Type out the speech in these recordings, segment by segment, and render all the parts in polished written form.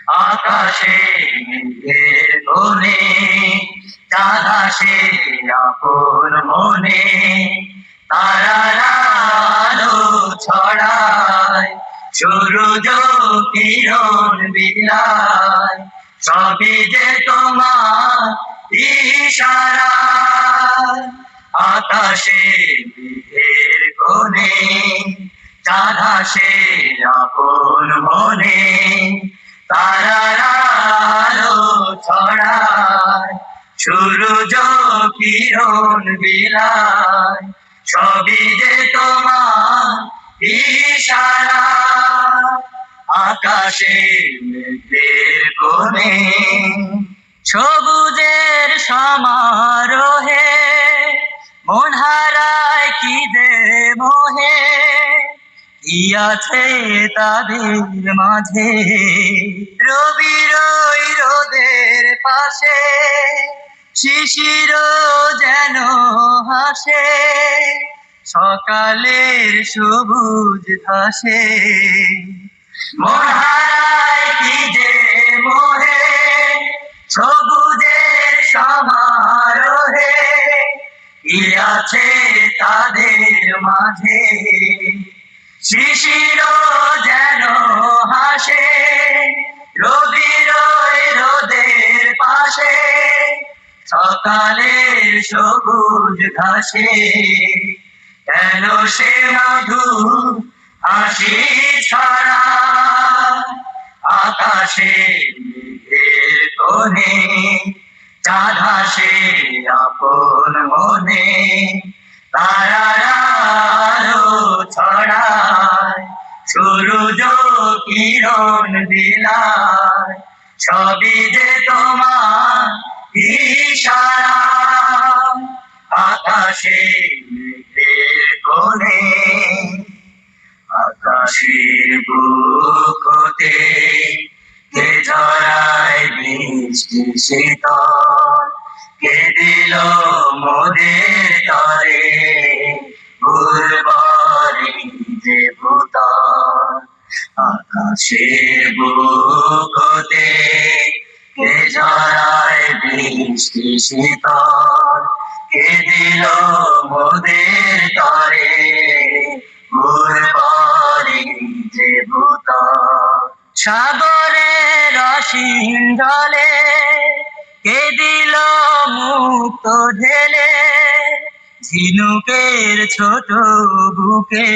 আকাশে মেঘের কোণে চাঁদ আসে আপন মনে, তারারা আলো ছড়ায়, সূরজ কিরণ বিলায়, সবই যে তোমার ইশারায়। আকাশে মেঘের কোণে চাঁদ আসে আপন মনে, তারারা আলো ছড়ায়, সূরজ কিরণ বিলায়, সবই যে তোমার ইশারা। আকাশে মেঘের কোণে সবুজের সমারোহে মন হারায় কি যে মোহে, কি আছে তাদের মাঝে রবির ওই রোদের পাশে, শিশির যেন হাসে সকালের সবুজ ঘাসে। মন হারায় কি যে মোহে সবুজের সমারোহে, কি আছে তাদের মাঝে শিশির যেন হাসে রবির ওই রোদের পাশে, সকালের সবুজ ঘাসে। কেন সে মধুর হাসি ছড়ায় আকাশে মেঘের কোণে, চাঁদ আসে আপন মনে, তারারা আলো ছড়ায়, সূরজ কিরণ বিলায়, সবই যে তোমার ইশারা। আকাশে মেঘের কোণে আকাশের বুক হতে কে ঝরায় বৃষ্টি শীতল, কে দিল মোদের তরে উর্বরে যে ভূতল। আকাশের বুক হতে কে ঝরায় বৃষ্টি শীতল, কে দিল মোদের তরে উর্বরে যে ভূতল। সাগরের অসীম জলে কে দিল মুক্ত ঢেলে, ঝিনুকের ছোট বুকে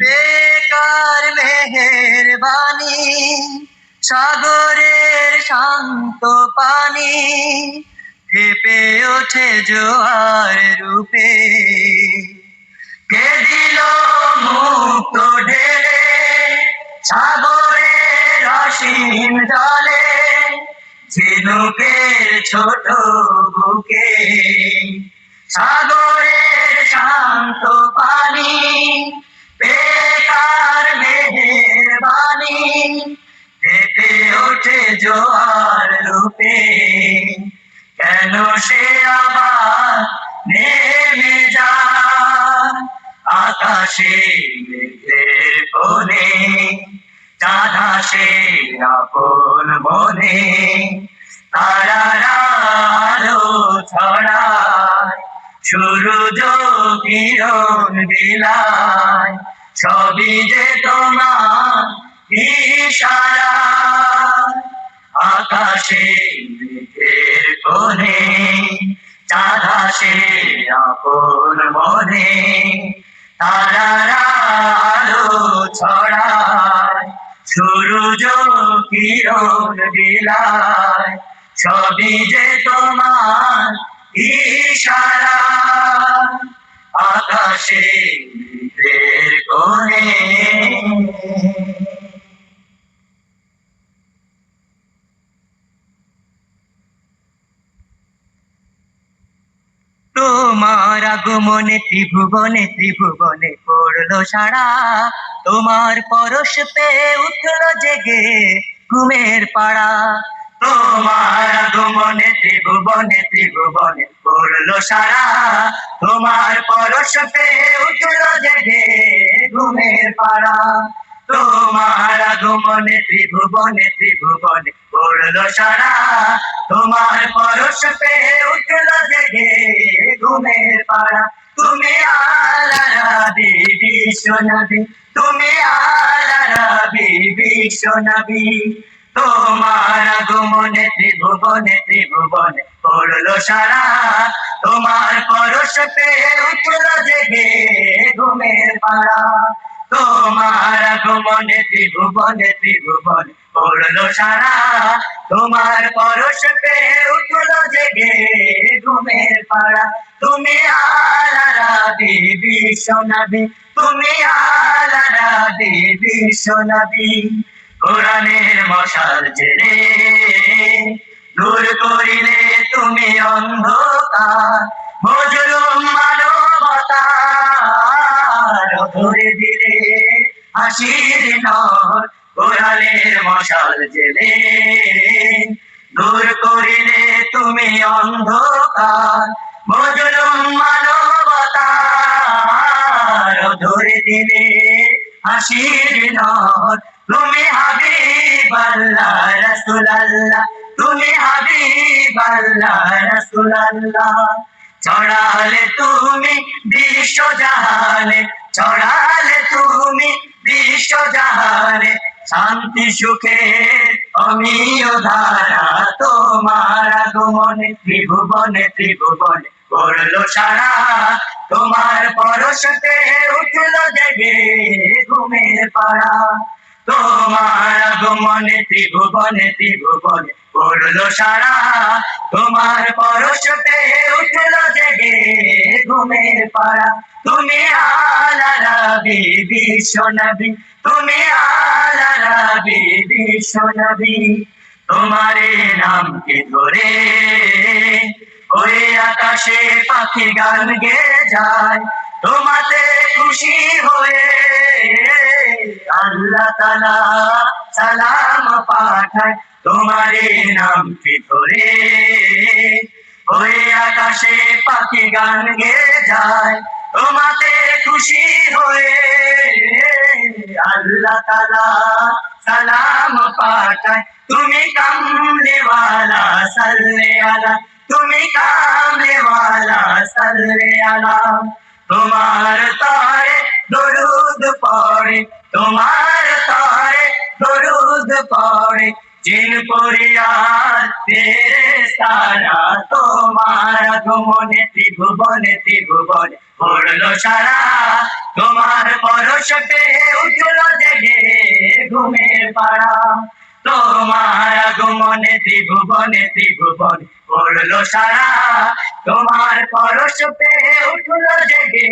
বেকার মেহেরবানি, সাগরের শান্ত পানি ভেপে ওঠে জোয়ার রূপে। কে দিল মুক্ত ঢেলে সাগরের অসীম জলে, ঝিনুকের ছোট বুকে সাগরের শান্ত পানি বেকার মেহেরবানি ভেপে ওঠে জোয়ার রূপে। কেন সে আবার নেমে যায় আকাশে মেঘের কোণে, চাঁদ আসে আপন মনে, তারারা আলো ছড়ায়, সূরজ কিরণ বিলায়, সবই যে তোমার ইশারা। আকাশে মেঘের কোণে চাঁদ আসে আপন মনে, তারারা আলো ছড়ায়, সূরজ কিরণ বিলায়, সবই যে তোমার ইশারা। আকাশে মেঘের কোণে। তোমার আগমনে ত্রিভুবনে ত্রিভুবনে পড়লো সারা, তোমার পরশ পেয়ে উঠলো জেগে ঘুমের পাড়া। তোমার আগমনে ত্রিভুবনে ত্রিভুবনে পড়লো সারা, তোমার পরশ পেয়ে উঠলো জেগে ঘুমের পাড়া। তোমার আগমনে ত্রিভুবনে ত্রিভুবনে পড়লো সারা, তোমার পরশ পেয়ে উঠলো জেগে ঘুমের পাড়া। তুমি আলা রাবি বিশ্ব নবী, তুমি আলা রাবি বিশ্ব নবী। তোমার আগমনে ত্রিভুবনে ত্রিভুবনে পড়লো সারা, তোমার পরশ পেয়ে উঠলো জেগে ঘুমের পাড়া। তোমার আগমনে ত্রিভুবনে ত্রিভুবনে পড়লো সারা, তোমার পরশ পেয়ে উঠলো জেগে ঘুমের পাড়া। তুমি আলা রাবি বিশ্ব নবী, তুমি আলা রাবি বিশ্ব নবী। কোরআনের মশাল জেলে দূর করিলে তুমি অন্ধকার, মজলুম মানবতার ধরে দিলে হাসির নর। কোরআনের মশাল জেলে দূর করিলে তুমি অন্ধকার, মজলুম মানবতার ধরে দিলে হাসির নর। তুমি হাবিব আল্লাহ রাসূল আল্লাহ, তুমি হাবিব আল্লাহ রাসূল আল্লাহ। ছড়ালে তুমি বিশ্ব জাহানে, ছড়ালে তুমি বিশ্ব জাহানে শান্তি সুখে অমিয় ধারা। তোমার আগমনে ত্রিভুবনে ত্রিভুবনে পড়লো সারা, তোমার পরশতে উঠলো জেগে ঘুমের পাড়া। তোমার আগমনে ত্রিভুবনে ত্রিভুবনে পড়লো সারা, তোমার পরশতে উঠলো জেগে ঘুমের পাড়া। তুমি আলা রাবি বিশ্ব নবী, তুমি আলা রাবি বিশ্ব নবী। তোমারে নামকে ধরে ওই আকাশে পাখি গান গেয়ে যায়, তোমাতে খুশি হয়ে আল্লাহ তাআলা সালাম পাঠায়। তোমারে নামকে ধরে ওই আকাশে পাখি গান গেয়ে যায়, তোমাতে খুশি হয়ে আল্লাহ তাআলা সালাম পাঠায়। তুমি কামলিওয়ালা সাল্লে আলা, তুমি কামলিওয়ালা সাল্লে আলা। তোমার তারে দরুদ পড়ে, তোমার তারে দরুদ পড়ে জিন পরিয়ার ফেরেশতারা। তোমার আগমনে ত্রিভুবনে ত্রিভুবনে পড়লো সারা, তোমার পরশ পেয়ে উঠলো জেগে ঘুমের পাড়া। তোমার আগমনে ত্রিভুবনে ত্রিভুবনে পড়লো সারা, তোমার পরশ পেয়ে উঠলো জেগে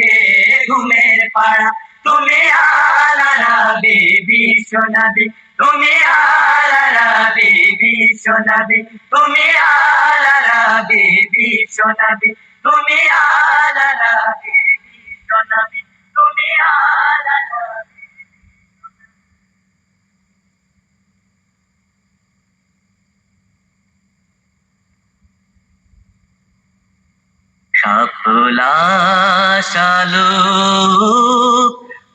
ঘুমের পাড়া। তুমি আলা রাবি বিশ্ব নবী, তুমি আলা রাবি বিশ্ব নবী, তুমি আলা রাবি বিশ্ব নবী, তুমি আলা রাবি বিশ্ব নবী, তুমি আলা রাবি। শাপলা শালু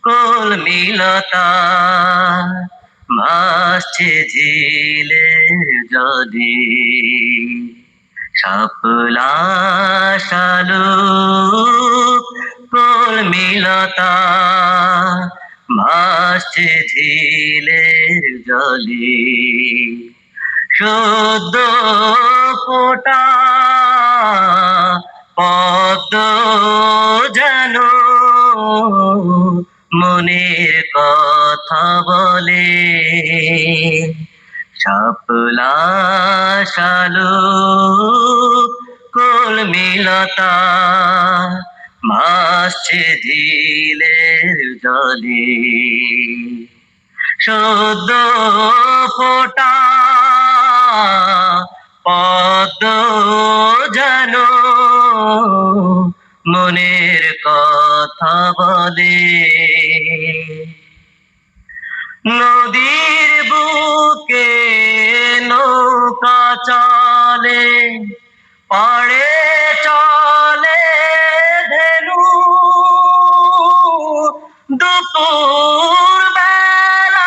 কলমিলতা ভাসছে ঝিলের জলে। শাপলা শালু কলমিলতা ভাসছে ঝিলের জলে। সদ্য ফোটা পদ্ম যেন মনের কথা বলে। শাপলা শালু কলমিলতা ভাসছে ঝিলের জলে। সদ্য ফোটা পদ্ম যেন মনের কথা বলে। নদীর বুকে নৌকা চলে, পাড়ে চলে ধেনু। দুপুর বেলা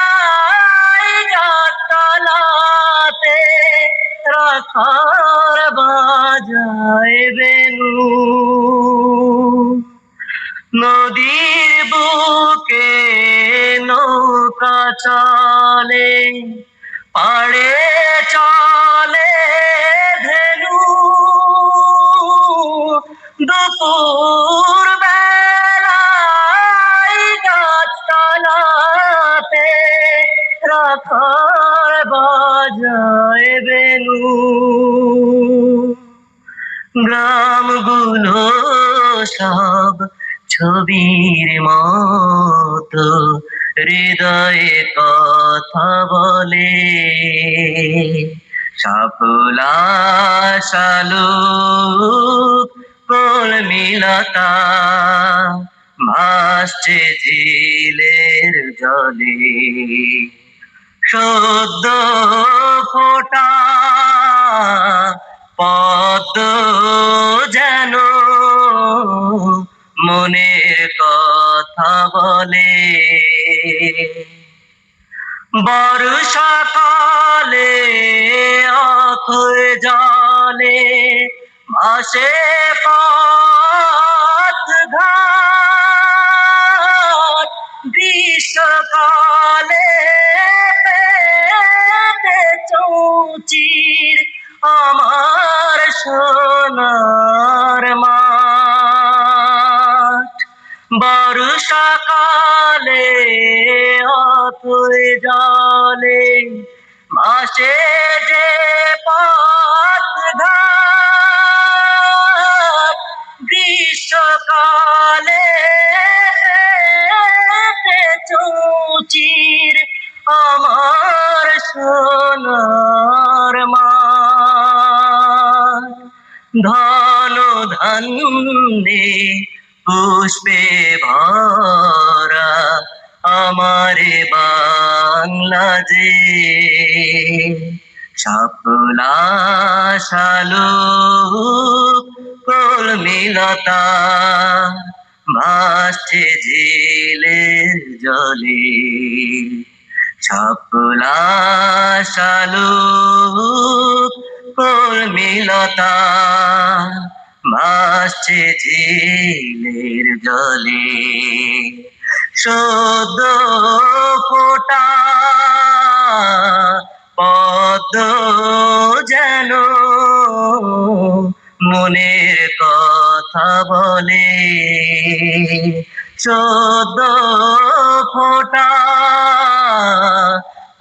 বাজায় বেনু নদীর বুকে নৌকা চলে পাড়ে চলে ধেনু দুপুর বেলায় গাছতলাতে রাখার বাজায় বেনু গ্রামগুলো সব ছবির মতো হৃদয়ে কথা বলে শাপলা শালুক কলমিলতা ভাসছে ঝিলের জলে সদ্য ফোটা পদ্ম যেন মনের কথা বলে বর্ষাকালে অথই জলে ভাসে পথ ঘাট গ্রীষ্মকালে পেটে চৌচির আমার সোনার মাঠ বর্ষাকালে অথই জলে ভাসে যে পথ ঘাট গ্রীষ্মকালে পেটে চৌচির আমার সোনার মাঠ ধন ধান্যে পুষ্পে ভরা আমার বাংলা যে শাপলা শালুক কলমিলতা ভাসছে ঝিলের জলে শাপলা শালুক কলমিলতা ভাসছে ঝিলের জলে সদ্য ফোটা পদ্ম যেন মনের কথা বলে সদ্য ফোটা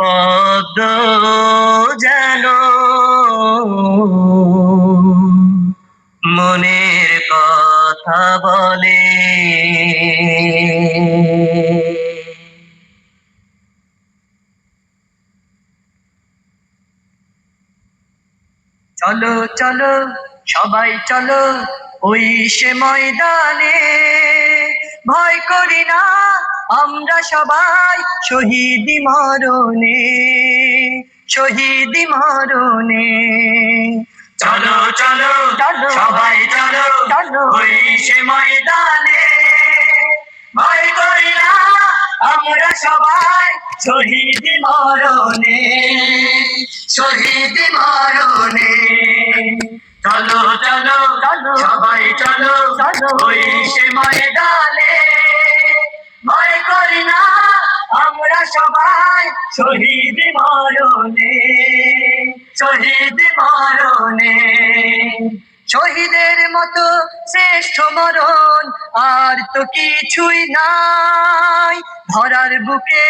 পদ্ম যেন মনের কথা বলে চলো চলো সবাই চলো ওই সে ময়দানে ভয় করি না আমরা সবাই শহীদ মরণে শহীদ মরণে চলো চলো চলো সবাই চলো চলো ওই সে ময়দানে ভয় করি না আমরা সবাই শহীদ মরণে শহীদ মরণে চলো চলো চলো সবাই চলো চলো ওই সে ময়দানে ভয় করি না আমরা সবাই শহীদ মরণে শহীদ মরণে শহীদের মতো শ্রেষ্ঠ মরণ আর তো কিছুই নাই ধরার বুকে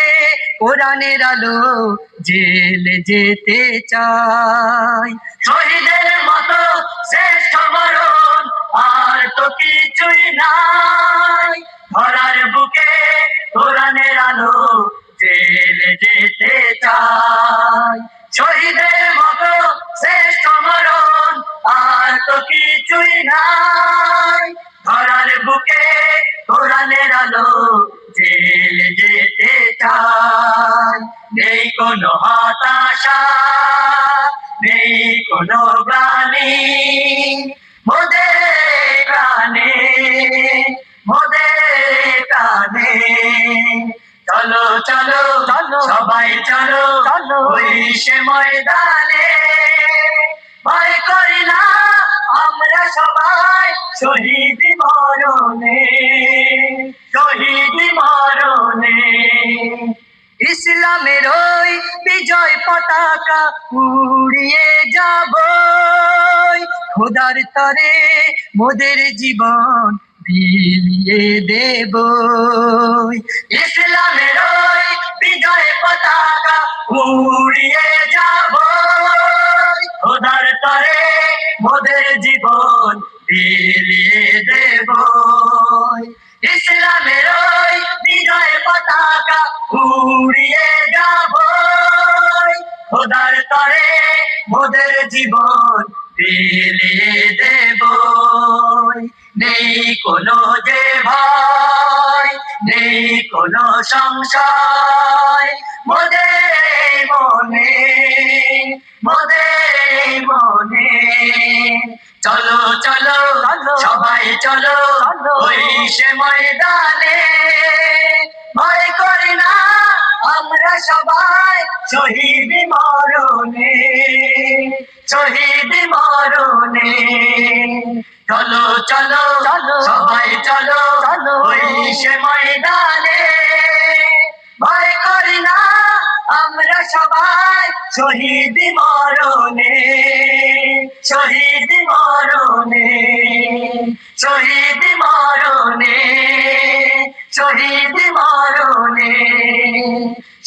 কোরআনের আলো জেলে যেতে চাই শহীদের মতো শ্রেষ্ঠ মরণ আর তো কিছুই নাই ধরার বুকে কোরআনের আলো জেলে যেতে চাই শহীদের মতো শ্রেষ্ঠ মরণ আর তো কিছুই নাই ধরার বুকে কোরআনের আলো জেলে যেতে চাই নেই কোনো হতাশা নেই কোনো গ্লানি মোদের প্রাণে মোদের প্রাণে চলো চলো চলো সবাই চলো চলো ওই সে ময়দানে ভয় করি না আমরা শহীদ মরণে, শহীদ মরণে। ইসলামের ওই বিজয় পতাকা উড়িয়ে যাব, খোদার তরে মোদের জীবন বিলিয়ে দেব। ইসলামের ওই বিজয় পতাকা উড়িয়ে যাব, খোদার তরে মোদের জীবন বিলিয়ে দেব। ইসলামের ওই বিজয় পতাকা উড়িয়ে যাব, খোদার তরে মোদের জীবন বিলিয়ে দেব। নেই কোনো যে ভয়, নেই কোনো সংশয় মোদের মনে, মোদের মনে। চলো চলো সবাই চলো ওই সে ময়দানে, ভয় করি না আমরা সবাই শহীদ মরণে, শহীদ মরণে। চলো চলো সবাই চলো ওই সে ময়দানে, ভয় করি না আমরা সবাই শহীদ মরণে, শহীদ মরণে, শহীদ মরণে, শহীদ মরণে,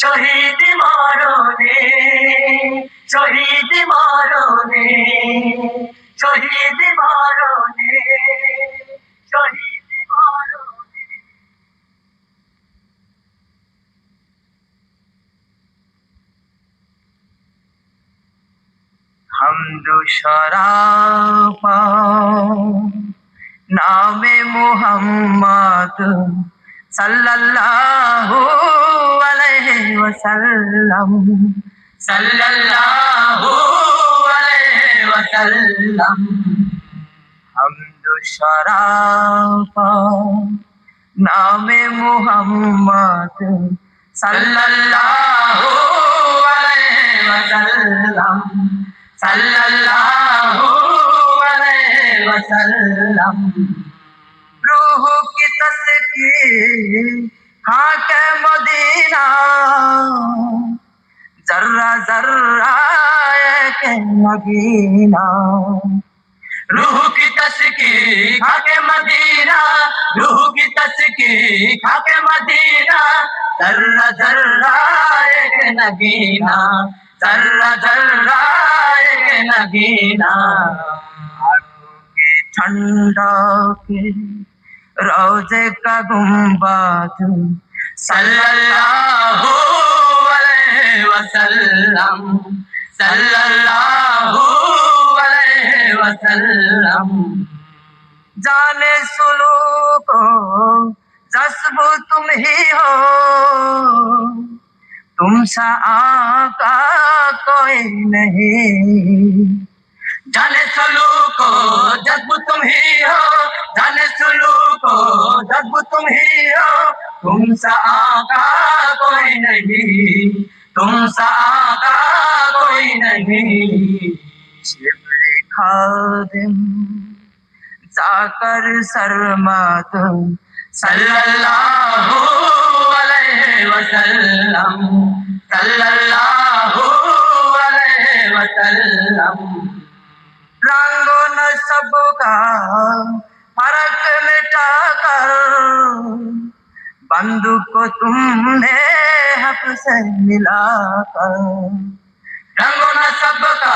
শহীদ মরণে, শহীদ মরণে, শহীদ মরণে, শহীদ মরণে। হামদু শরাফা নামে মুহাম্মদ সাল্লাল্লাহু আলাইহি ওয়াসাল্লাম, সাল্লাল্লাহু আলাইহি ওয়াসাল্লাম। হামদু শরাফা নামে মুহাম্মদ সাল্লাল্লাহু আলাইহি ওয়াসাল্লাম, সাল্লাল্লাহু আলাইহি ওয়াসাল্লাম। रूह की तस्कीर खाके मदीना, जर्रा जर्रा के नगीना। रूह की तस्कीर खाके मदीना, रूह की तस्कीर खाके मदीना, जर्रा जर्रा के नगीना, जर्रा जर्रा के नगीना। ठंडा के रोजे का गुंबद सल्लल्लाहु अलैहि वसल्लम, सल्लल्लाहु अलैहि वसल्लम। जाने सुलूक जज्ब तुम ही हो, तुमसा आका कोई नहीं। जाने सुलूको जज्ब तुम ही हो, जाने सुलूको जज्ब तुम ही हो, तुमसा आका कोई नहीं, तुमसा आका कोई नहीं। शिबले खादिम जाकर सरमत सल्लल्लाहु अलैहि वसल्लम, सल्लल्लाहु अलैहि वसल्लम। रंगो न सबका फर्क मिटाकर, बंदूक को तुमने हक से मिलाकर। रंगो न सबका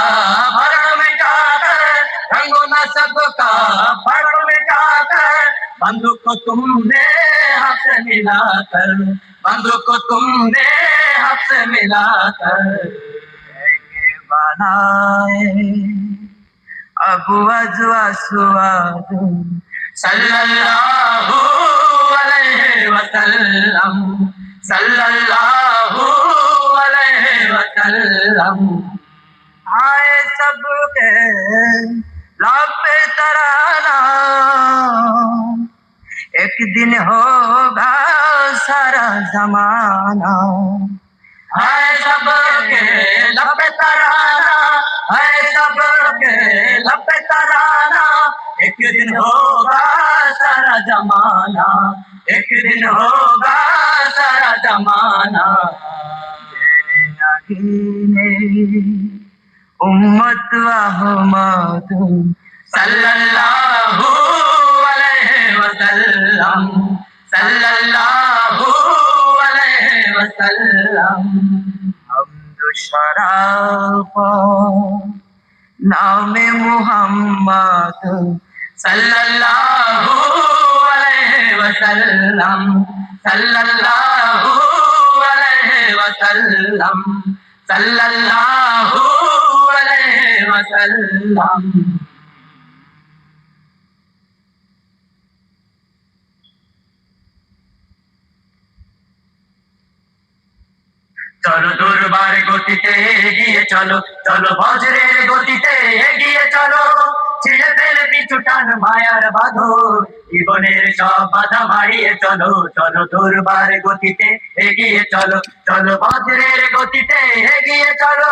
फर्क मिटाकर, रंगो न सबका फर्क मिटाकर, बंदूक को तुमने हक से मिलाकर, बंदूक को तुमने हक से मिलाकर। बनाए अबू अजवाद सल्लल्लाहु अलैहि वसल्लम, सल्लल्लाहु अलैहि वसल्लम। आए सबके लब पे तराना, एक दिन होगा सारा जमाना। है सबके लब तराना, है सबके लब तराना, एक दिन होगा सारा जमाना, एक दिन होगा सारा जमाना। तेरे नगीने उम्मत अहमद सल्लल्लाहु अलैहि वसल्लम, सल्लल्लाहु अलैहि वसल्लम। हमदो शराफा नामे मुहम्मद सल्लल्लाहु अलैहि वसल्लम, सल्लल्लाहु अलैहि वसल्लम, सल्लल्लाहु अलैहि वसल्लम। চলো দুর্বার গতিতে এগিয়ে চলো, চলো বজ্রের গতিতে এগিয়ে চলো। ছিঁড়ে ফেলে পিছু টান মায়ার বাঁধন, জীবনের সব বাধা মারিয়ে চলো। চলো দুর্বার গতিতে এগিয়ে চলো, চলো বজ্রের গতিতে এগিয়ে চলো।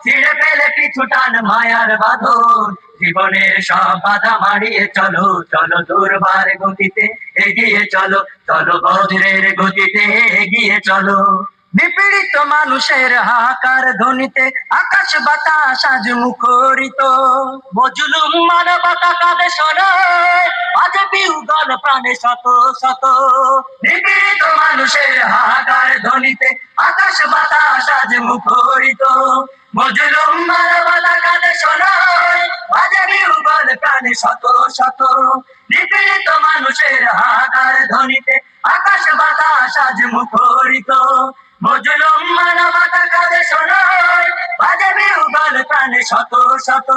ছিঁড়ে ফেলে পিছু টান মায়ার বাঁধন, জীবনের সব বাধা মারিয়ে চলো। চলো দুর্বার গতিতে এগিয়ে চলো, চলো বজ্রের গতিতে এগিয়ে চলো। নিপীড়িত মানুষের হাহাকার ধ্বনিতে আকাশ বাতাস আজ মুখরিত। মজলুম মানবতা কাঁদে শোনো, আজ বিউগল প্রাণে শত শত। নিপীড়িত মানুষের হাহাকার ধ্বনিতে আকাশ বাতাস আজ মুখরিত। মজলুম মানবতা কাঁদে শোনো, আজ বিউগল প্রাণে শত শত। নিপীড়িত মানুষের হাহাকার ধ্বনিতে আকাশ বাতাস আজ মুখরিত। মজলুম মানবতা কাঁদে শোনো, বাজাবে উগল প্রাণে শত শত।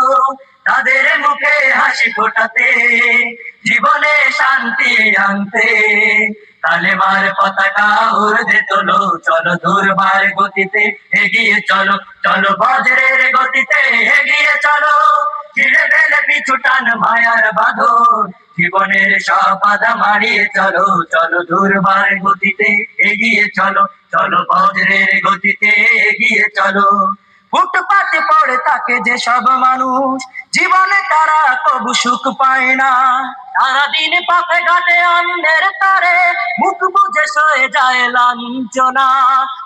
তাদের মুখে হাসি ফোটাতে, জীবনে শান্তি আনতে, কালেমার পতাকা উর্ধে তোলো। চলো দুর্বার গতিতে এগিয়ে চলো, চলো বজ্রের গতিতে এগিয়ে চলো। ছিঁড়ে ফেলে পিছু টান মায়ার বাঁধন, জীবনের সব বাধা মারিয়ে চলো। চলো দুর্বার গতিতে এগিয়ে চলো, চলো বজ্রের গতিতে এগিয়ে চলো। ফুটপাতে পড়ে থাকে যে সব মানুষ, জীবনে তারা কবু সুখ পায় না। সারাদিন পথে ঘাটে অন্যের তারে, মুখ বুঝে সয়ে যায় লাঞ্ছনা।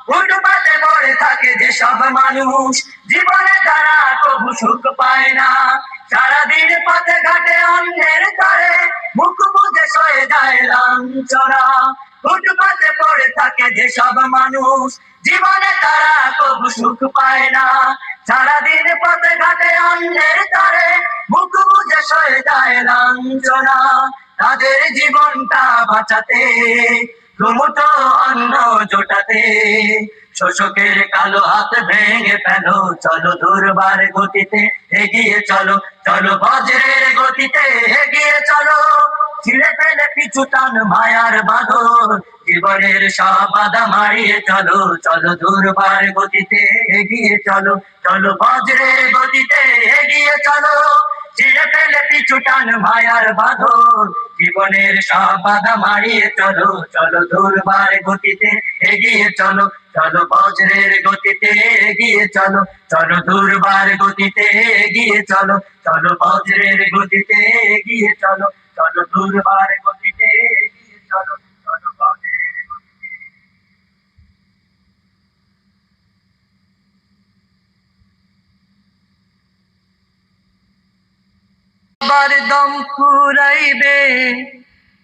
ফুটপাতে পড়ে থাকে যে সব মানুষ, জীবনে তারা কবু সুখ পায় না। সারাদিন পথে ঘাটে অন্যের তারে, মুখ বুঝে সয়ে যায় লাঞ্ছনা। ফুটপাতে পড়ে থাকে যে সব মানুষ, জীবনে তারা কবু সুখ পায় না। সারাদিন পথে ঘাটে অন্যের তারে, মুখ বুঝে সয়ে যায় লাঞ্ছনা। তাদের জীবনটা বাঁচাতে, দুমুঠো অন্ন জোটাতে, শোষকের কালো হাত ভেঙে ফেলো। চলো দুর্বার গতিতে এগিয়ে চলো, চলো বজ্রের গতিতে এগিয়ে চলো। ছিঁড়ে ফেলে পিছু টান মায়ার বাঁধন, জীবনের সব বাধা মারিয়ে চলো। চলো দুর্বার গতিতে এগিয়ে চলো, চলো বজ্রের গতিতে এগিয়ে চলো। ছিঁড়ে ফেলে পিছু টান মায়ার বাঁধন, জীবনের সব বাধা মারিয়ে চলো। চলো দুর্বার গতিতে এগিয়ে চলো, চলো বজ্রের গতিতে এগিয়ে চলো। চলো দুর্বার গতিতে এগিয়ে চলো, চলো বজ্রের গতিতে এগিয়ে চলো। চলো দুর্বার গতিতে এগিয়ে চলো, চলো বজ্রের গতিতে। বার দম ফুরাইবে,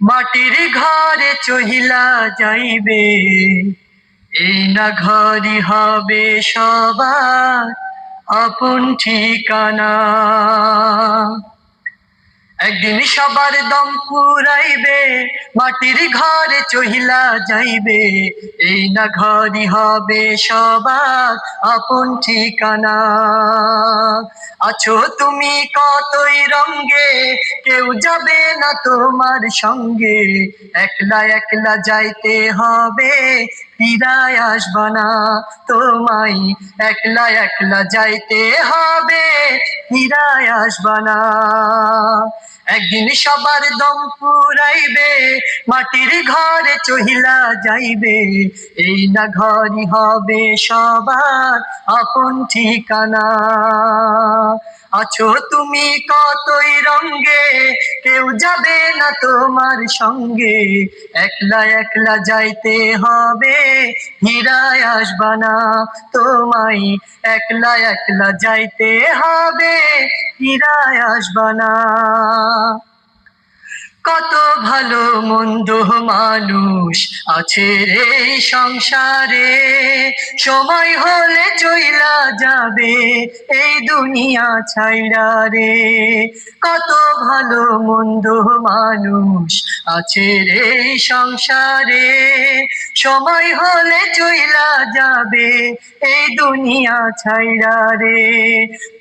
মাটির ঘরে চহিলা যাইবে। এই না ঘরই হবে সবার আপন ঠিকানা। একদিন সবার দম ফুরাইবে, মাটির ঘরে চহিলা যাইবে। এই না ঘরই হবে সবার আপন ঠিকানা। আছো তুমি কতই রঙ্গে, কেউ যাবে না তোমার সঙ্গে। একলা একলা যাইতে হবে, ফিরায় আসবা না। তোমায় একলা একলা যাইতে হবে, ফিরায় আসবা না। একদিন সবার দম ফুরাইবে, মাটির ঘরে চহিলা যাইবে, এই না ঘরই হবে সবার আপন ঠিকানা। আছো তুমি কতই রঙ্গে, কেউ যাবে না তোমার সঙ্গে, একলা একলা যাইতে হবে, ফিরায় আসবা না। তোমায় একলা একলা যাইতে হবে, ফিরায় আসবা না। কত ভালো মন্দ মানুষ আছে রে সংসারে, সময় হলে চইলা যাবে এই দুনিয়া ছাইরা রে। কত ভালো মন্দ মানুষ আছে রে সংসারে, সময় হলে চইলা যাবে এই দুনিয়া ছাইরা রে।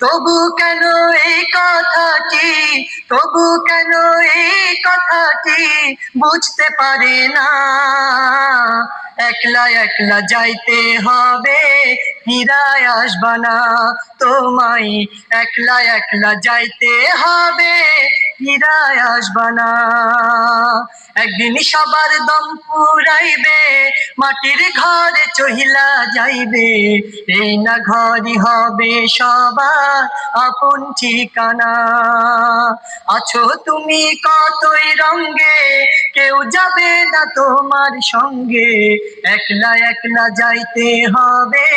তবু কেন এই কথাটি, তবু কেন এই কথাটি বুঝতে পারে না, একলা একলা যাইতে হবে, ফিরায় আসবা না। তোমায় একলা একলা যাইতে হবে, ফিরায় আসবা না। একদিন সবার দম ফুরাইবে, মাটির ঘরে চহিলা যাইবে, এই না ঘরই হবে সবার আপন ঠিকানা। আছো তুমি কতই রঙ্গে, কেউ যাবে না তোমার সঙ্গে, একলা একলা যাইতে হবে,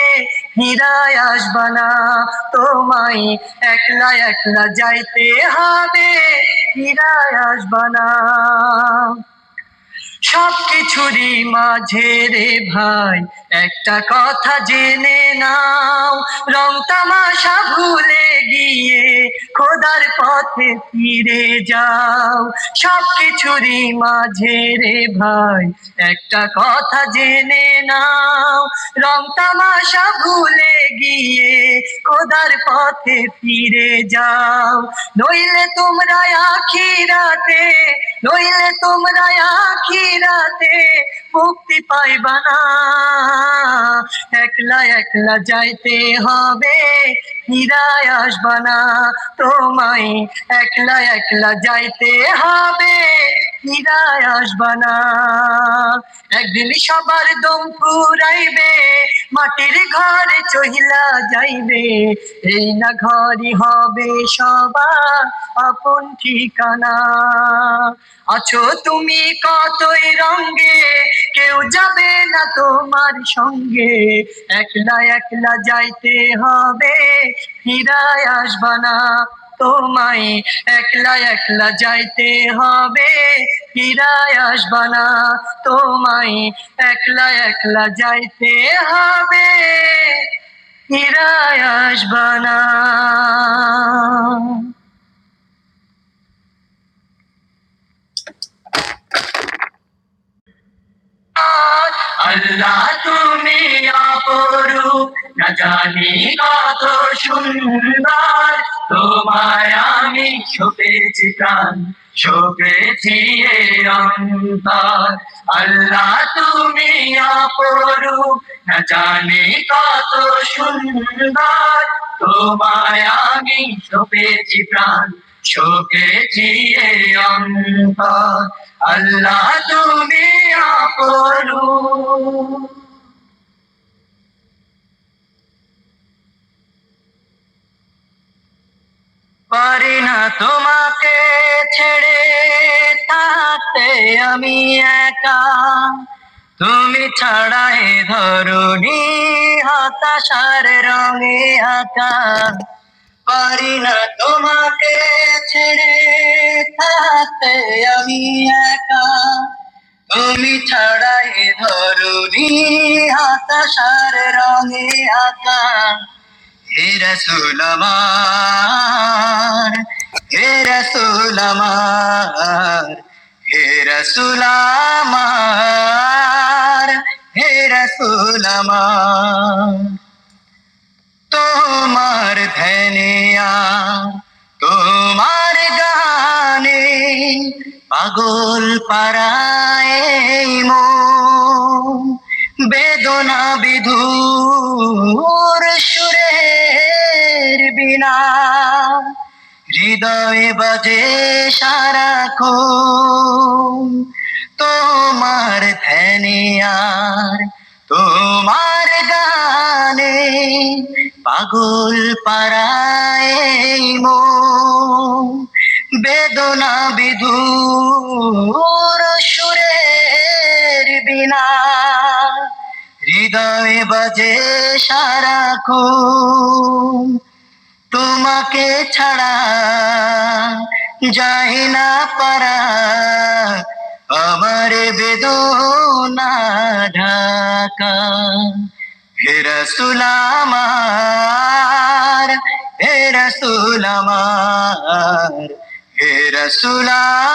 ফিরায় আসবা না। তোমায় একলা একলা যাইতে হবে, ফিরায় আসবা না। সবকিছুরই মাঝে রে ভাই একটা কথা জেনে নাও, রং তামাশা ভুলে গিয়ে খোদার পথে ফিরে যাও। সবকিছুরই মাঝে রে ভাই একটা কথা জেনে নাও, রং তামাশা ভুলে গিয়ে খোদার পথে ফিরে যাও। নইলে তোমরা আখিরাতে, নইলে তোমরা আখিরাতে মুক্তি পাইবা না। একলা একলা যাইতে হবে, ফিরায় আসবা না। তোমায় একলা একলা যাইতে হবে, ফিরায় আসবা না। একদিন সবার দম ফুরাইবে, মাটির ঘরে চহিলা যাইবে, এই না ঘরই হবে সবার আপন ঠিকানা। আছো তুমি কতই রঙ্গে, কেউ যাবে না তোমার সঙ্গে, একলা একলা যাইতে হবে, ফিরায় আসবা না। তোমায় একলা একলা যাইতে হবে, ফিরায় আসবা না। তোমায় একলা একলা যাইতে হবে, ফিরায় আসবা না। আল্লাহ তুমি অপরূপ, না জানি কত সুন্দর, তোমায় আমি সপেছি প্রাণ, সপেছি এ অন্তর। আল্লাহ তুমি অপরূপ, না জানি কত সুন্দর, তোমায় আমি সপেছি প্রাণ, সপেছি এ অন্তর। আল্লাহ তুমি অপরূপ। পারি না তোমাকে ছেড়ে থাকতে আমি একা, তুমি ছাড়া এ ধরণী হতাশার রঙে আঁকা। পারি না তোমাকে ছেড়ে থাকতে আমি একা, তুমি ছাড়া এ ধরণী হতাশার রঙে আঁকা। হে রাসূল আমার, হে রাসূল আমার, হে রাসূল আমার, হে রাসূল আমার। তোমার ধ্যানে তোমার গানে পাগল পারায় মন, বেদনা বিধুর সুরের বিনা হৃদয়ে বাজে সারাক্ষণ তোমার ধ্যানে আর তোমার গানে পাগল পারায় এই মন বেদনা বিধুর সুরের বিনা হৃদয়ে বাজে সারাক্ষণ তোমাকে ছাড়া যায় না পারা আমার বেদনা ঢাকা হে রাসূল আমার হে রাসূল আমার হে রাসূল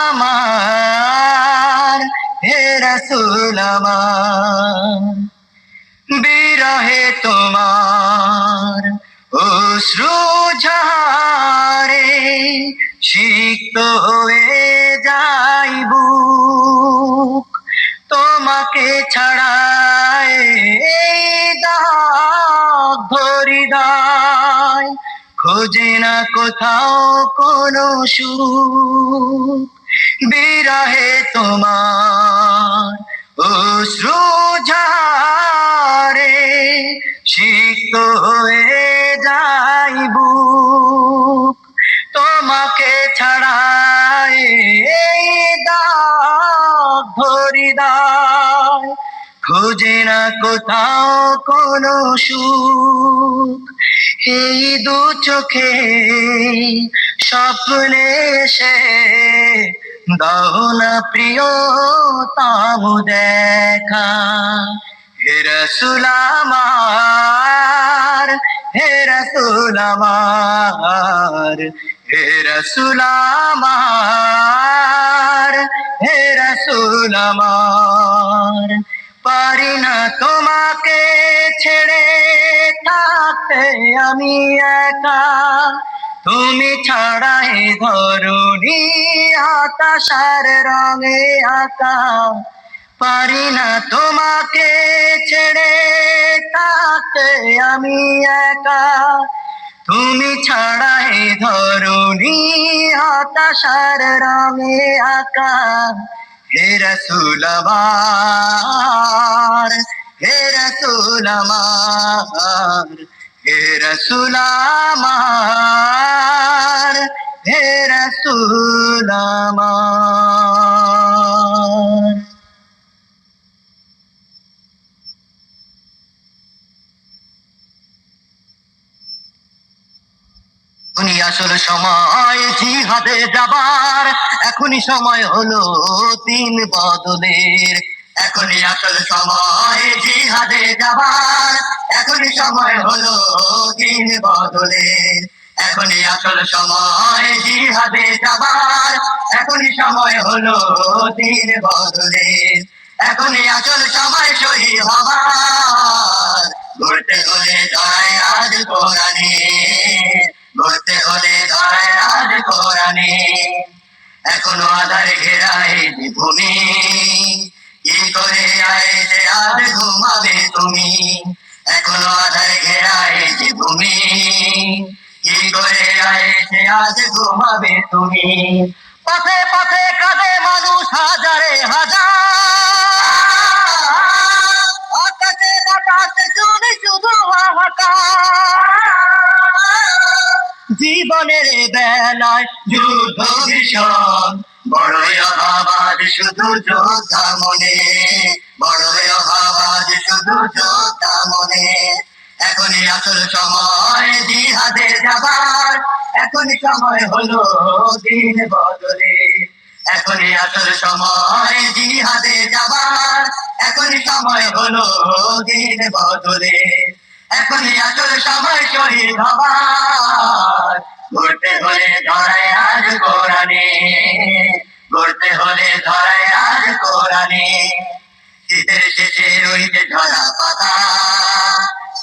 আমার হে রাসূল আমার বিরহে তোমার অশ্রু ঝরে সিক্ত হয়ে যাই বুক তোমাকে ছাড়াই দাগ হৃদয় খোঁজে না কোথাও কোনো সুখ বিরহে তোমার অশ্রু ঝরে সিক্ত হয়ে যাই বুক তোমাকে ছাড়াই দাগ হৃদয় খোঁজে না কোথাও কোনো সুখ এই দু চোখে স্বপ্নে সে দাও না প্রিয়তম দেখা হে রাসূল আমার হে রাসূল আমার হে রাসূল আমার হে রাসূল আমার পারি না তোমাকে ছেড়ে থাকতে আমি একা তুমি ছাড়া এ ধরণী আকাশের রঙে আঁকা পারি না তোমাকে ছেড়ে থাকতে আমি একা তুমি ছাড়া এ ধরণী আকাশের রঙে আঁকা হে রাসূল আমার হে রাসূল আমার হে রাসূল আমার হে রাসূল আমার এখনই আসল সময় জিহাদে যাবার এখনই সময় হলো দিন বদলের এখনই আসল সময় জিহাদে যাবার এখনই সময় হলো দিন বদলের এখনই আসল সময় জিহাদে যাবার এখনই সময় হলো দিন বদলের এখনই আসল সময় শহীদ হবার গড়তে হলে জয় আজ কোরআনে গড়তে হলে জয় আজ কোরআনে এখনো আধার ঘেরায় ভূমি কি করে আয়েছে আজ ঘুমাবে তুমি এখনো আধার ঘেরায় ভূমি কি করে আয়েছে আজ ঘুমাবে তুমি পথে পথে কাঁদে মানুষ হাজারে হাজার আকাশে বাতাসে শুনি শুধু হাহাকার জীবনের বেলায় যুদ্ধ ভীষণ বড়ই অভাব আজ শুধু যোদ্ধা মনে বড়ই অভাব আজ শুধু যোদ্ধা মনে এখনই আসল সময় জিহাদে যাবার এখনই সময় হলো দিন বদলে এখনই আসল সময় জিহাদে যাবার এখনই সময় হলো দিন বদলে এখনই আসল সময় শহীদ হবার গড়তে হলে ধরায় আজ কোরআনে গড়তে হলে ধরায় আজ কোরআনে শীতের শেষে ওই যে ঝরা পাতা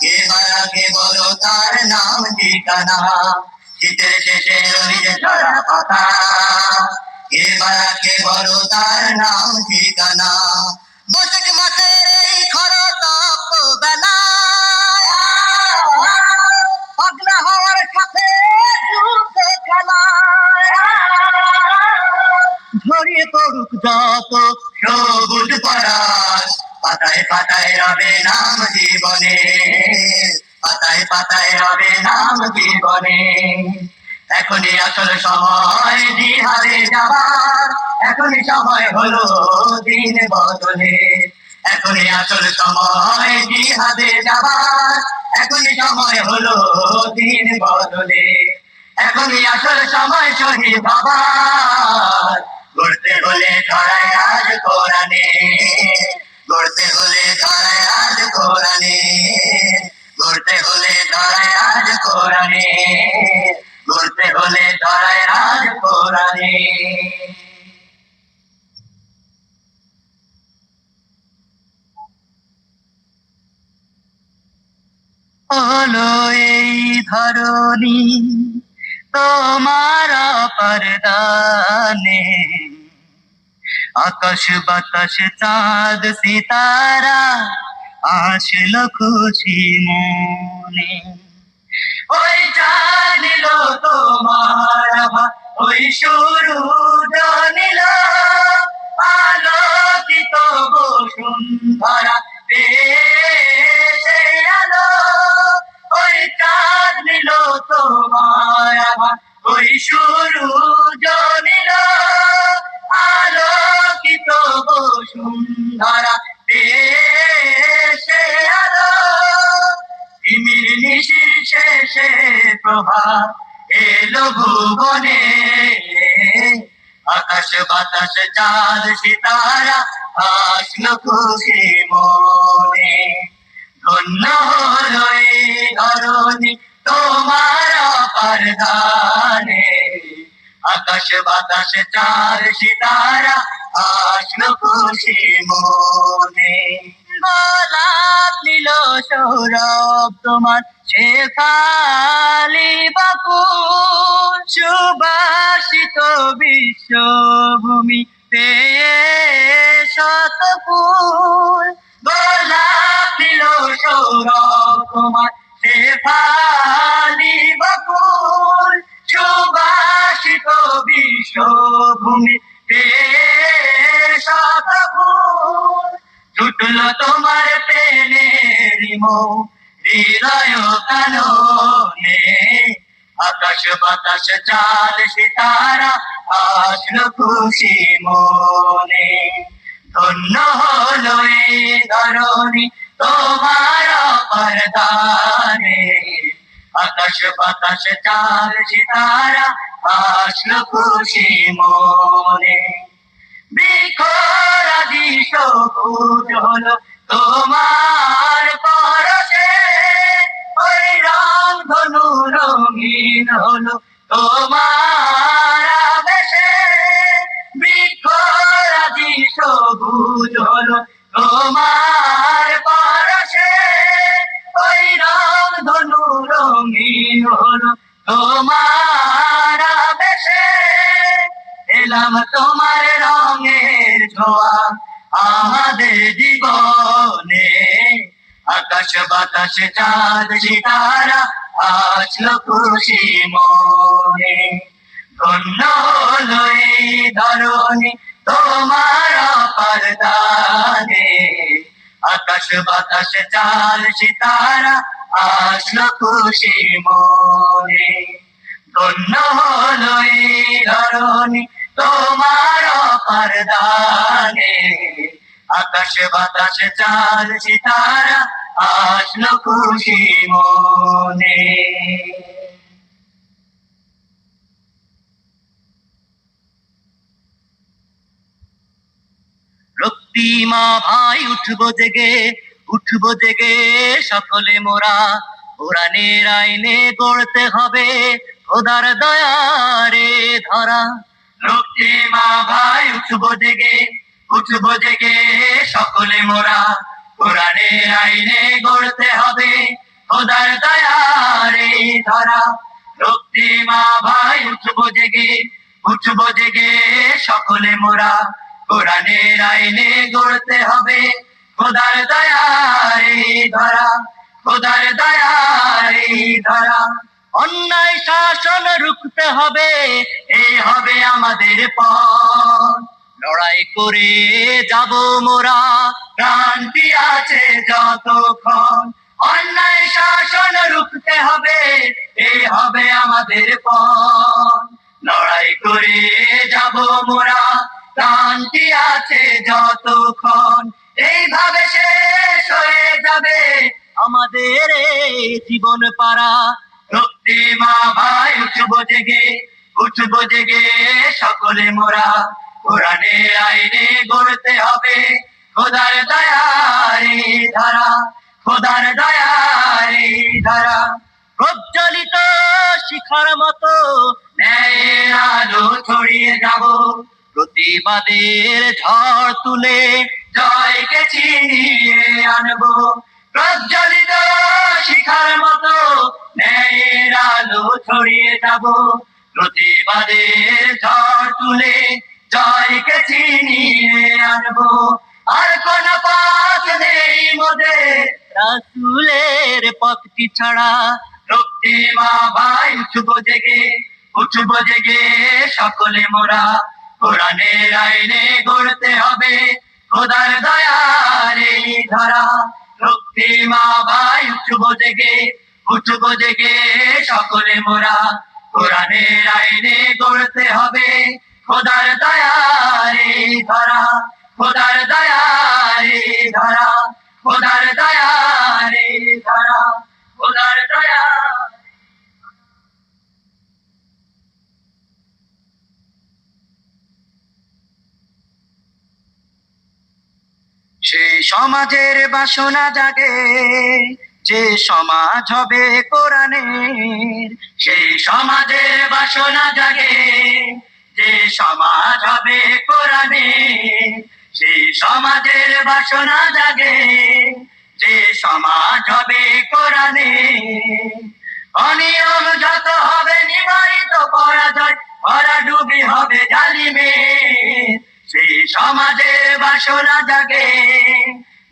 কে মারা কে বলো তার নাম ঠিকানা শীতের শেষে ওই যে ঝরা পাতা কে মারা কে বলো তার নাম ঠিকানা বৈশাখ মাসের এই খরতাপ বেলা পাগলা হওয়ার সাথে যুদ্ধে খেলা পাতায় রবে নাম জীবনে, পাতায় পাতায় রবে নাম জীবনে। এখনই আসল সময় জিহাদে যাবার, এখনই সময় হলো দিন বদলে। এখনই আসল সময় জিহাদে যাবার, এখনই সময় হলো দিন বদলে। এখনই আসল সময় শহীদ হবার, গড়তে হলে ধরায় রাজ কোরআনে, গড়তে হলে ধরায় রাজ কোরআনে, গড়তে হলে ধরায় রাজ কোরআনে, গড়তে হলে ধরায় রাজ কোরআনে। হলো এই ধরণী তোমার পরদানে, আকাশ বাতাস চাঁদ সিতারা আসলো খুশি মনে। ওই চাঁদ নিল তোমার আভা, ওই সূরজ নিল আলোকিত বসুন্ধরা পেশে আলো। ওই চাঁদ নিল তোমার আভা, ওই সূরজ নিল আলোকিত বসুন্ধরা পেশে আলো। তিমির নিশির শেষে প্রভাত এলো ভুবনে, আকাশ বাতাস চাঁদ সিতারা আসলো খুশি মনে। ধন্য হলো এই ধরণী তোমার পরদানে, আকাশ বাতাস চাঁদ সিতারা আসলো খুশি মনে। গোলাপ নীল সৌরভ তোমার শেফালি বাকুল, সুবাসিত বিশ্বভূমি পেয়ে শত ফুল। গোলাপ নীল সৌরভ তোমার শেফালি বাকুল, সুবাসিত বিশ্বভূমি পেয়ে শত ফুল। ছুটলো তোমার প্রেমের হৃদয় কাননে, আকাশ বাতাস চাঁদ সিতারা আসলো খুশি মনে। ধন্য হলো এই ধরণী তোমার পরদানে, আকাশ বাতাস চাঁদ সিতারা আসলো খুশি মনে। বৃক্ষরাজি সবুজ হলো তোমার পরশে, ওই রং ধনু রঙিন হলো তোমার আবেশে। বৃক্ষরাজি সবুজ হলো তোমার পরশে, ওই রং ধনু রঙিন হলো তোমার আবেশে। এলাম তোমার রঙের ছোঁয়া আমাদের জীবনে, আকাশ বাতাস চাঁদ সিতারা আসলো খুশি মনে। ধন্য হলো এই ধরণী তোমার পরদানে, আকাশ বাতাস চাঁদ সিতারা আসলো খুশি মনে। ধন্য হলো এই ধরণী তোমার পরদানে, আকাশ বাতাস চাঁদ সিতারা আসলো খুশি মনে। রক্তিমা ভাই উঠবো জেগে, উঠবো জেগে সকলে মোরা, কোরআনের আইনে গড়তে হবে খোদার দয়ারে ধরা। রক্তিমা ভাই উঠবো জেগে, উঠবো জেগে সকলে মোরা, কোরআনের আইনে গড়তে হবে খোদার দয়ারে ধরা। রক্তিমা ভাই উঠবো জেগে, উঠবো জেগে সকলে মোরা, কোরআনের আইনে গড়তে হবে খোদার দয়ারে ধরা, খোদার দয়ারে ধরা। অন্যায় শাসন রুখতে হবে, এই হবে আমাদের পথ। লড়াই করে যাব মোরা, ক্রান্তি আছে যতক্ষণ, অন্যায় শাসন রুখতে হবে, এই হবে আমাদের পণ। লড়াই করে যাব মোরা, ক্রান্তি আছে যতক্ষণ, এইভাবে শেষ হয়ে যাবে আমাদের এই জীবন পারা। রক্তে মা ভাই উঠবো জেগে সকলে মোরা, কোরআনের আইনে গড়তে হবে খোদার দয়ারি ধারা, খোদার দয়ারি ধারা। প্রজ্বলিত শিখার মতো ন্যায়ের আলো ছড়িয়ে যাব, প্রতিবাদের ঝড় তুলে জয়কে ছিনিয়ে আনবো। প্রজ্বলিত শিখার মতো ন্যায়ের আলো ছড়িয়ে যাব, প্রতিবাদের ঝড় তুলে জয়কে ছিনিয়ে আনবো। আর কোন পথ নেই মোদের রাসূলের পথটি ছাড়া। রক্তে মা ভাই উঠবো জেগে সকলে মোরা, কোরআনের আইনে গড়তে হবে খোদার দয়ার এই ধারা। রক্তে মা ভাই উঠবো জেগে সকলে মোরা, কোরআনের আইনে গড়তে হবে খোদার দয়ার এই ধারা, খোদার দয়ার এই ধারা, খোদার দয়ার এই ধারা, খোদার দয়া। সেই সমাজের বাসনা জাগে, যে সমাজ হবে কোরআনের। সেই সমাজের বাসনা জাগে, যে সমাজ হবে কোরআনের। সেই সমাজের বাসনা জাগে, যে সমাজ হবে কোরআনের। অনিয়ম যত হবে নিবারিত পরাজয়, ভরাডুবি হবে জালিমের। সেই সমাজের বাসনা জাগে,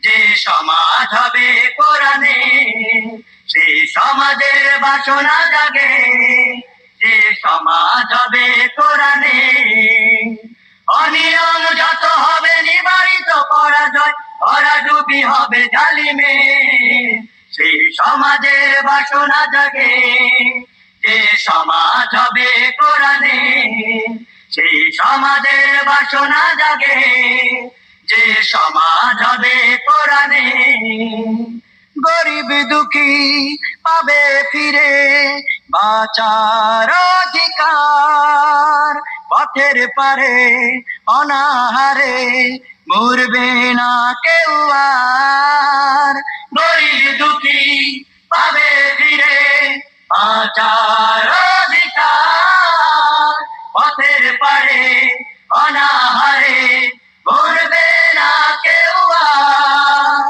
যে সমাজ হবে কোরআনের। সেই সমাজের বাসনা জাগে, যে সমাজ হবে কোরআনের। অনিয়ম যত হবে নিবারিত পরাজয়, ভরাডুবি হবে জালিমের। সেই সমাজের বাসনা জাগে, যে সমাজ হবে কোরআনের। সেই সমাজের বাসনা জাগে, যে সমাজ হবে কোরআনের। গরিব দুঃখী পাবে ফিরে বাঁচার অধিকার, পথের পারে অনাহারে মরবে না কেউ আর। গরিব দুঃখী পাবে ফিরে বাঁচার অধিকার, পথের পারে অনাহারে মরবে না কেউ আর।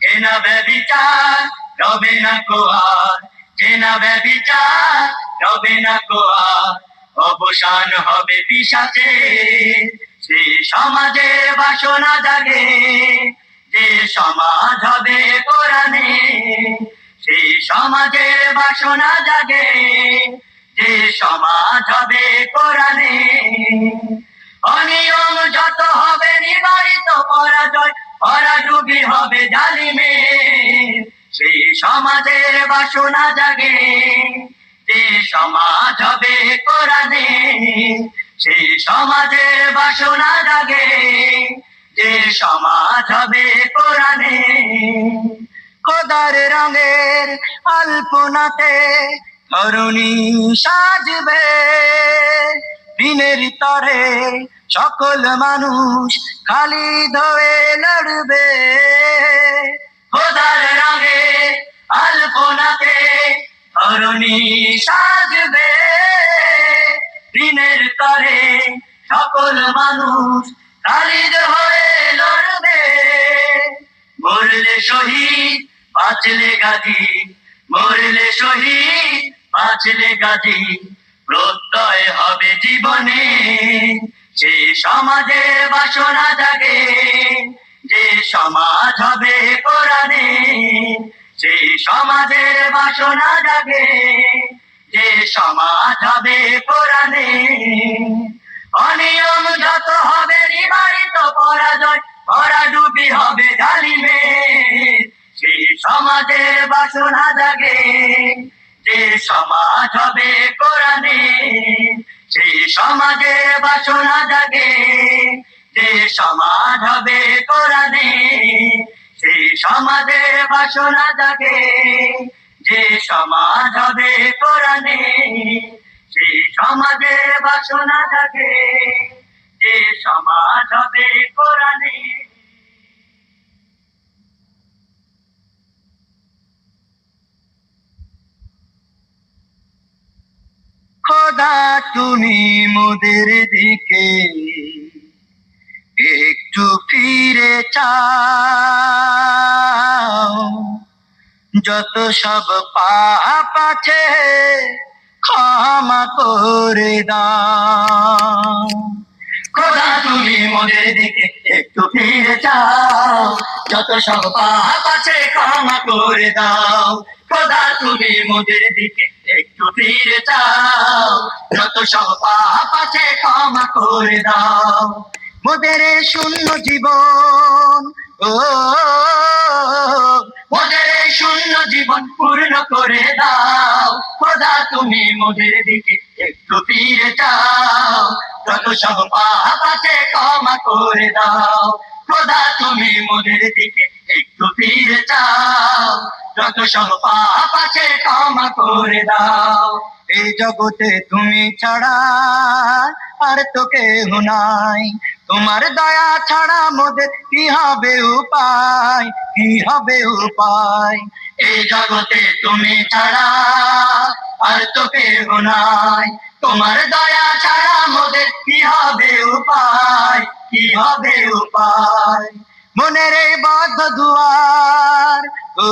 কেনা ব্যভিচার রবে না কোয়ার, কেনা ব্যভিচার রবে না কোয়ার, অবসান হবে পিশাচের। সেই সমাজের বাসনা জাগে, যে সমাজ হবে কোরআনের। সেই সমাজের বাসনা জাগে, যে সমাজ হবে কোরআনের। অনিয়ম যত হবে নিবারিত পরাজয়, ভরাডুবি হবে জালিমের। সেই সমাজের বাসনা জাগে, যে সমাজ হবে কোরআনের। সেই সমাজের বাসনা জাগে, যে সমাজ হবে কোরআনের। খোদার রঙের আলপনাতে তরুণী সাজবে, দিনের তরে সকল মানুষ খালিদ হয়ে লড়বে। খোদার রঙে আলপনাতে তরুণী সাজবে, দিনের তরে সকল মানুষ খালিদ হয়ে লড়বে। মরলে শহীদ বাঁচলে গাজী, মরলে শহীদ বাঁচলে গাজী, প্রত্যয় হবে জীবনে। সেই সমাজের বাসনা জাগে, যে সমাজ হবে কোরআনের। সেই সমাজের বাসনা জাগে, যে সমাজ হবে কোরআনের। অনিয়ম যত হবে নিবারিত পরাজয়, ভরাডুবি হবে জালিমে। সেই সমাজের বাসনা জাগে, যে সমাজ হবে কোরআনে। সেই সমাজের বাসনা জাগে, যে সমাজ হবে কোরআনে। সেই সমাজের বাসনা জাগে, যে সমাজ হবে কোরআনে। সেই সমাজের বাসনা জাগে, যে সমাজ হবে কোরআনে। খোদা তুমি মোদের দিকে একটু ফিরে চাও, যত সব পাপ আছে ক্ষমা করে দাও। খোদা তুমি মোদের দিকে একটু ফিরে চাও, যত সব পাপ আছে ক্ষমা করে দাও। খোদা তুমি মোদের দিকে একটু ফিরে চাও, যত সব পাপ আছে ক্ষমা করে দাও। মোদের এই শূন্য জীবন, ও মোদের এই শূন্য জীবন পূর্ণ করে দাও। খোদা তুমি মোদের দিকে একটু ফিরে চাও, যত সব পাপ আছে ক্ষমা করে দাও। খোদা তুমি মোদের দিকে একটু ফিরে চাও, যত সব পাপ আছে ক্ষমা করে দাও। এই জগতে তুমি ছাড়া আর তো কেউ নাই, তোমার দয়া ছাড়া মোদের কি হবে উপায়, কি হবে উপায়। এই জগতে তুমি ছাড়া আর তো কেউ নাই, তোমার দয়া ছাড়া মোদের কি হবে উপায়, কি হবে উপায়। মনের এই বদ্ধ দুয়ার, ও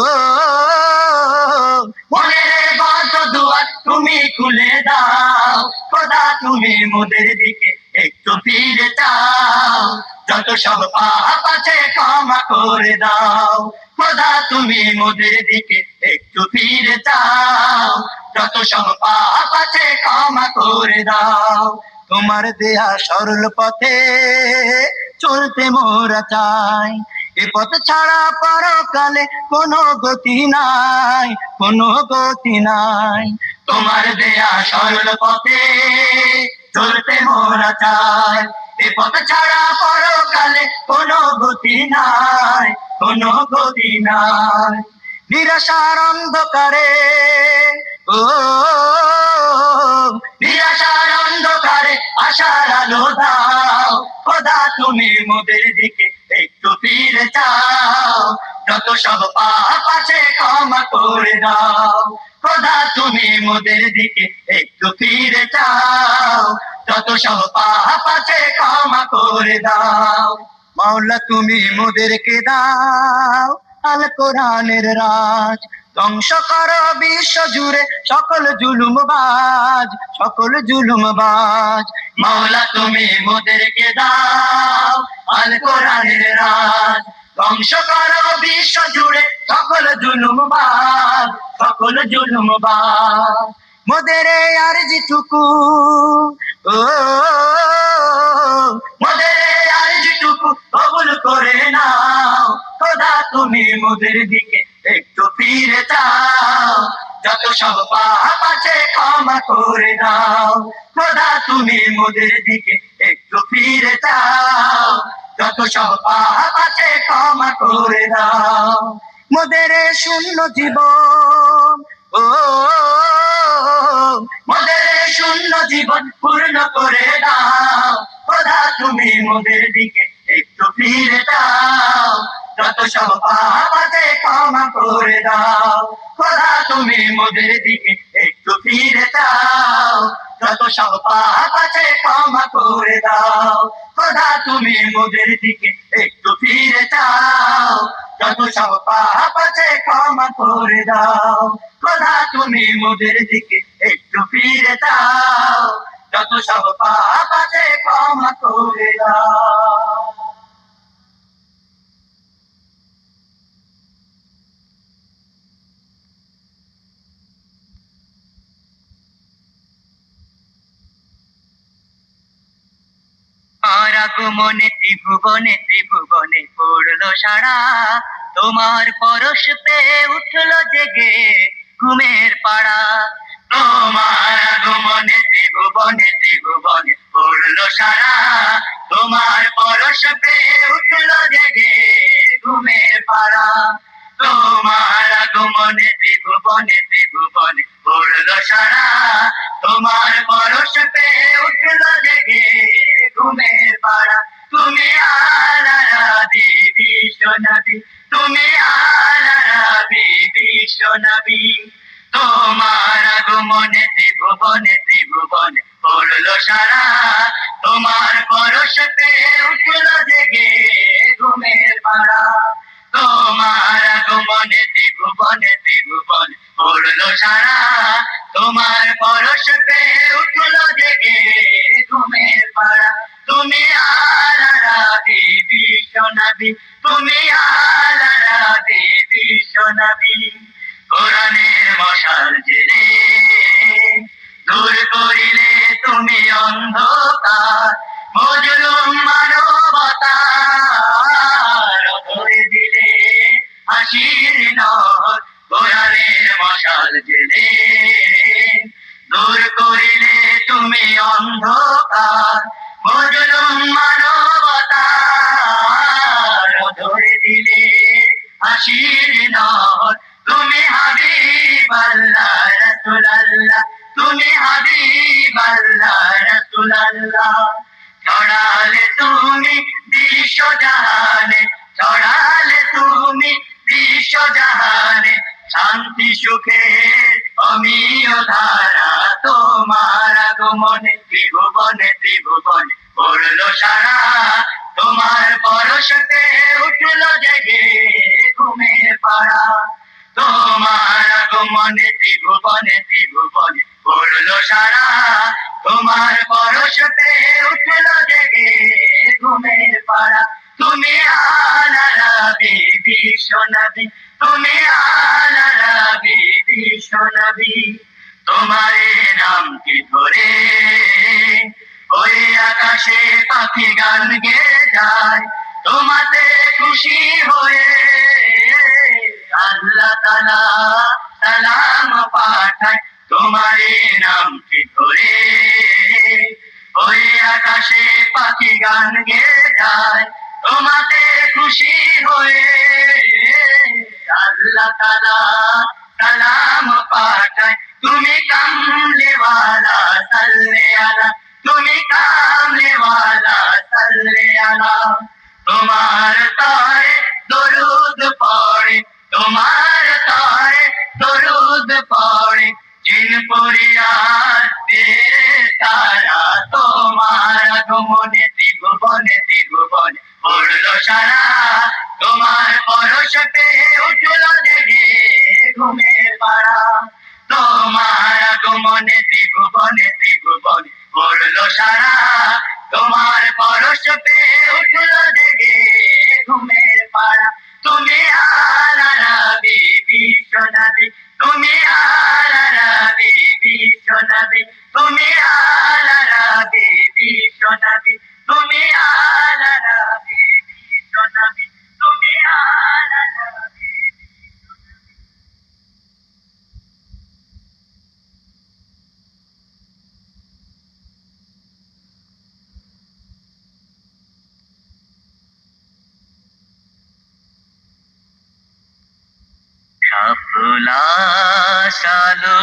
মনের এই বদ্ধ দুয়ার তুমি খুলে দাও। খোদা তুমি মোদের দিকে একটু ফিরে চাও, যত সব পাপ আছে ক্ষমা করে দাও। খোদা তুমি মোদের দিকে একটু ফিরে চাও, যত সব পাপ আছে ক্ষমা করে দাও। তোমার দেয়া সরল পথে চলতে মোরা চাই, এ পথ ছাড়া পরকালে কোনো গতি নাই, কোনো গতি নাই। তোমার দেয়া সরল পথে চলতে মোরা চাই, এ পথ ছাড়া পরকালে কোনো গতি নাই, কোনো গতি নাই। নিরাশার অন্ধকারে, ও নিরাশার অন্ধকারে আশার আলো দাও। খোদা তুমি মোদের দিকে একটু ফিরে চাও, যত সব পাপ আছে ক্ষমা করে দাও। খোদা তুমি মোদের দিকে একটু ফিরে চাও, যত সব পাপ আছে ক্ষমা করে দাও। মাওলা তুমি মোদেরকে দাও আল কোরআনের রাজ, ধ্বংস করো বিশ্ব জুড়ে সকল জুলুমবাজ, সকল জুলুমবাজ। মাওলা তুমি মোদেরকে দাও আল কোরআনের রাজ, ধ্বংস করো বিশ্ব জুড়ে সকল জুলুমবাজ, সকল জুলুমবাজ। মোদের এই আরজিটুকু, ও মোদের এই আরজিটুকু কবুল করে নাও। খোদা তুমি মোদের দিকে একটু ফিরে চাও, যত সব পাপ আছে ক্ষমা করে দাও। খোদা তুমি মোদের দিকে একটু ফিরে চাও, যত সব পাপ আছে ক্ষমা করে দাও। মোদের এই শূন্য জীবন, ও মোদের এই শূন্য জীবন পূর্ণ করে দাও। খোদা তুমি মোদের দিকে একটু ফিরে চাও, যত সব পাপ আছে ক্ষমা করে দাও। খোদা তুমি মোদের দিকে একটু ফিরে চাও, যত সব পাপ আছে ক্ষমা করে দাও। খোদা তুমি মোদের দিকে একটু ফিরে চাও, যত সব পাপ আছে ক্ষমা করে দাও। খোদা তুমি মোদের দিকে একটু ফিরে চাও, যত সব পাপ আছে ক্ষমা করে দাও। আগমনে ত্রিভুবনে ত্রিভুবনে পড়লো সারা, তোমার পরশ পেয়ে উঠলো জেগে ঘুমের পাড়া। তোমার আগমনে ত্রিভুবনে ত্রিভুবনে পড়লো সারা, তোমার পরশ পেয়ে উঠলো জেগে ঘুমের পাড়া। তোমার আগমনে ত্রিভুবনে ত্রিভুবনে পড়লো সারা, তোমার পরশ পেয়ে উঠলো জেগে ঘুমের পাড়া। তুমি আলারা বিবি সোনাবি, তুমি আলারা বিবি সোনাবি। তোমার আগমনে ত্রিভুবনে ত্রিভুবনে পড়লো সারা, তোমার পরশ পেয়ে উঠলো জেগে ঘুমের পাড়া। তোমার আগমনে ত্রিভুবনে ত্রিভুবনে পড়লো সারা, তোমার পরশ পেয়ে উঠলো জেগে ঘুমের পাড়া। তুমি আলারা বিবি সোনাবি, তুমি আলারা বিবি সোনাবি। কোরআনের মশাল জেলে দূর করিলে তুমি অন্ধকার, মজলুম মানবতার ধরে দিলে হাসির নর। কোরআনের মশাল জেলে দূর করিলে তুমি অন্ধকার, মজলুম মানবতার ধরে দিলে হাসির নর। তুমি হাবিব আল্লাহ রাসূল আল্লাহ, তুমি হাবিব আল্লাহ রাসূল আল্লাহ। ছড়ালে তুমি বিশ্ব জাহানে, ছড়ালে তুমি বিশ্ব জাহানে শান্তি সুখের অমিয় ধারা। তোমার আগমনে ত্রিভুবনে ত্রিভুবনে পড়লো সারা, তোমার পরশ পেয়ে উঠলো জেগে ঘুমের পাড়া। তোমার আগমনে ত্রিভুবনে ত্রিভুবনে পড়লো সারা, তোমার পরশ পেয়ে উঠলো জেগে ঘুমের পাড়া। তুমি আলারা বিবি সোনাবি, তুমি আলারা বিবি সোনাবি। তোমারে নাম কি ধরে ওই আকাশে পাখি গান গেয়ে যায়, তোমাতে খুশি হয়ে আল্লাহ তাআলা সালাম পাঠায়। তোমারে নাম কি ধরে ওই আকাশে পাখি গান গেয়ে যায়, তোমাতে খুশি হয়ে আল্লাহ তাআলা সালাম পাঠায়। তুমি কামলেওয়ালা সাল্লে আলা, তুমি কামলেওয়ালা সাল্লে আলা। তোমার তারে দরুদ পড়ে, তোমার তারে দরুদ পড়ে জিন পরিয়ার তারা। তোমার আগমনে ত্রিভুবনে ত্রিভুবনে পড়লো সারা, তোমার পরশ পেয়ে উঠলো জেগে ঘুমের পাড়া। তোমার আগমনে ত্রিভুবনে ত্রিভুবনে পড়লো সারা, তোমার পরশ পেয়ে উঠলো জেগে ঘুমের পাড়া। তুমি আলারা বিবি সোনাবি, তুমি আলারা বিবি সোনাবি, তুমি আলারা বিবি সোনাবি, তুমি আলারা বিবি সোনাবি, তুমি আলারা। সাফলা সালো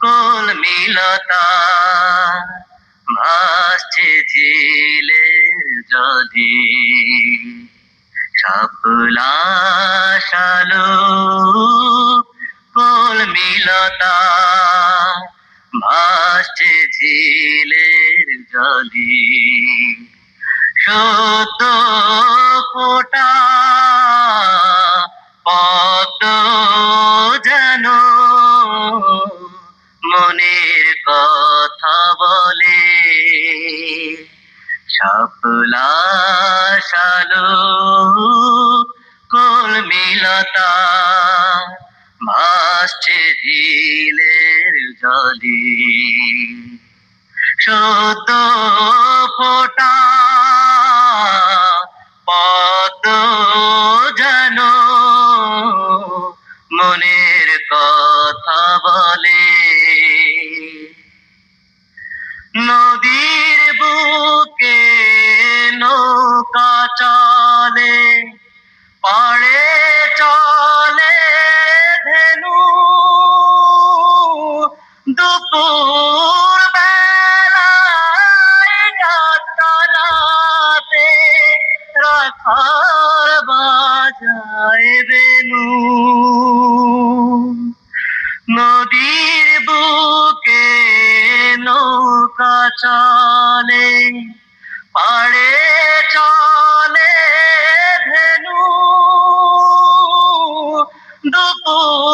কলমিলতা ভাসছে ঝিলের জলে। সাফলা সালো কলমিলতা ভাসছে ঝিলের জলে। সদ্য ফোটা পদ্ম যেন মনের কথা বলে। শাপলা শালো কলমিলতা ভাসছে ঝিলের জলে। সদ্য ফোঁটা পদ্ম যেন মনের কথা বলে। নদীর বুকে নৌকা চলে, পাড়ে চলে ধেনু, দুপুর বেলায় গাছতলাতে রাখার বাজায় বেনু। নদীর বুকে নৌকা চলে, পাড়ে চলে ধেনু, দুপুর